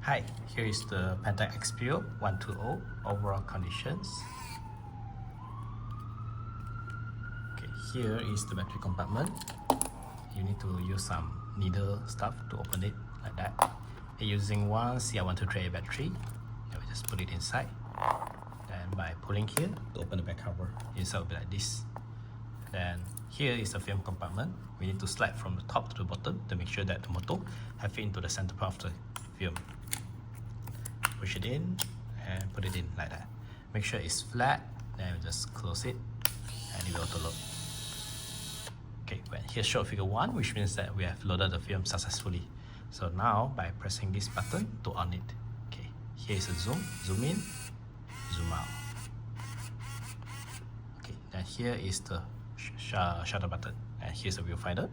Hi, here is the Pentax Espio 120 overall conditions. Okay, here is the battery compartment. You need to use some needle stuff to open it like that. And using one CR123A battery, I will just put it inside. Then by pulling here to open the back cover, inside will be like this. Then here is the film compartment. We need to slide from the top to the bottom to make sure that the motor have fit into the center part of the film. Push it in and put it in like that. Make sure it's flat, then we just close it and it will auto load. Okay, well, here's show figure 1, which means that we have loaded the film successfully. So now by pressing this button to on it. Okay, here is a zoom in, zoom out. Okay, then here is the shutter button, and here's the viewfinder.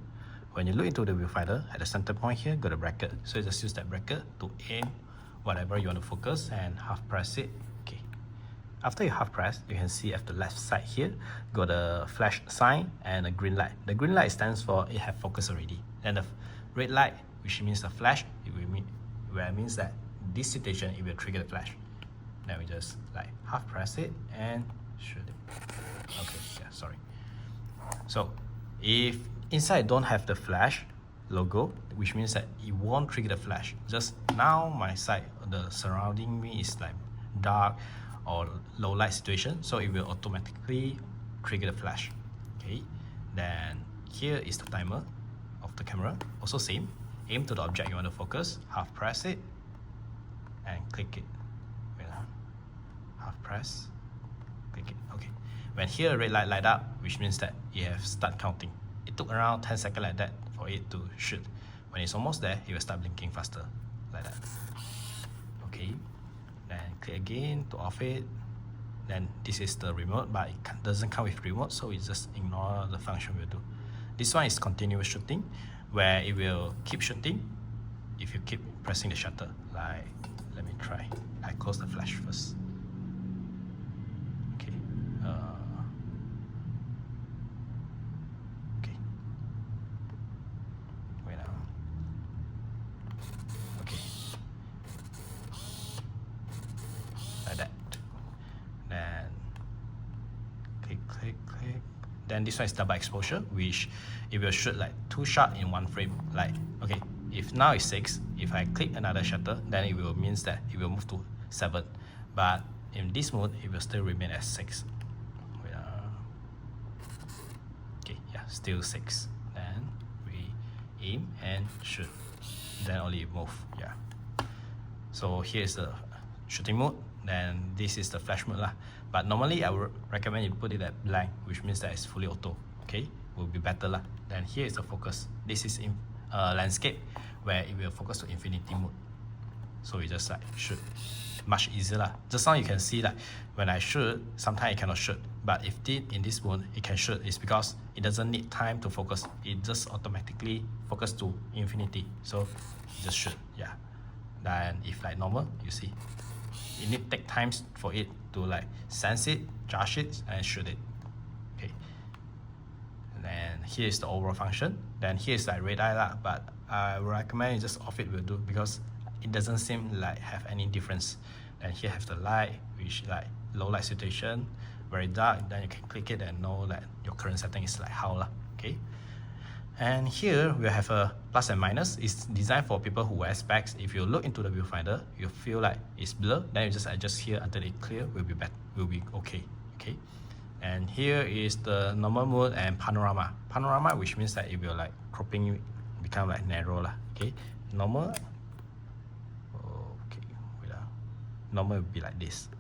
When you look into the viewfinder, at the center point here, got a bracket. So you just use that bracket to aim whatever you want to focus and half press it. Okay. After you half press, you can see at the left side here, got a flash sign and a green light. The green light stands for it have focus already. And the red light, which means the flash, it will mean where it means that this situation it will trigger the flash. Then we just like half press it and shoot it. Okay, yeah, sorry. So if inside don't have the flash logo, which means that it won't trigger the flash. Just now my side, the surrounding me is like dark or low light situation, so it will automatically trigger the flash. Okay, then here is the timer of the camera. Also same, aim to the object you want to focus, half press it and click it. Wait, half press, click it. Okay, when here red light up, which means that you have start counting. It took around 10 seconds like that for it to shoot. When it's almost there, it will start blinking faster, like that. Okay, then click again to off it. Then this is the remote, but it doesn't come with remote, so we just ignore the function we'll do. This one is continuous shooting, where it will keep shooting if you keep pressing the shutter. Like, let me try. I close the flash first. Okay. Like that. Then click. Then this one is double exposure, which it will shoot like 2 shots in 1 frame. Like, okay, if now it's 6, if I click another shutter, then it will means that it will move to 7. But in this mode, it will still remain at 6. Okay, yeah, still 6. Then we aim and shoot. Then only move. Yeah. So here's the shooting mode. Then this is the flash mode lah. But normally I would recommend you put it at blank, which means that it's fully auto. Okay, will be better lah. Then here is the focus. This is in landscape, where it will focus to infinity mode. So we just like shoot, much easier lah. Just now you can see like when I shoot, sometimes it cannot shoot. But if in this mode it can shoot, it's because it doesn't need time to focus. It just automatically focus to infinity. So just shoot, yeah. Then if like normal, you see, it need take times for it to like sense it, judge it, and shoot it. Okay. And then here is the overall function. Then here is like red eye lah, but I recommend you just off it will do, because it doesn't seem like have any difference. And here have the light, which like low light situation, very dark. Then you can click it and know that your current setting is like how lah. Okay. And here we have a plus and minus. It's designed for people who wear specs. If you look into the viewfinder, you feel like it's blur, then you just adjust here until it clear, will be better, will be okay. Okay. And here is the normal mode and panorama. Panorama, which means that it will like cropping, become like narrow lah. Okay. Normal. Okay. Wait, normal will be like this.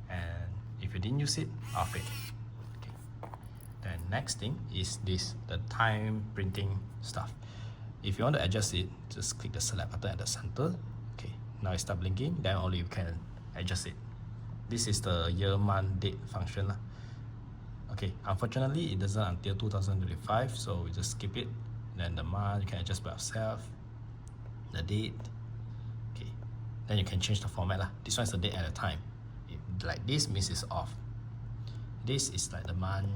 And if you didn't use it, off it. Then next thing is this, the time printing stuff. If you want to adjust it, just click the select button at the center. Okay, now it start blinking, then only you can adjust it. This is the year, month, date function lah. Okay, unfortunately it doesn't until 2025, so we just skip it. Then the month you can adjust by yourself. The date. Okay, then you can change the format lah. This one is the date at a time. Like this means it's off. This is like the month,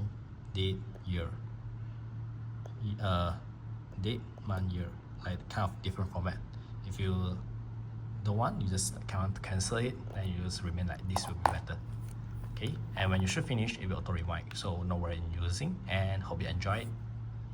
date, year. Date, month, year, like kind of different format. If you don't want, you just cancel it, and you just remain like this will be better. Okay, and when you should finish, it will auto rewind, so no worry in using, and hope you enjoy it.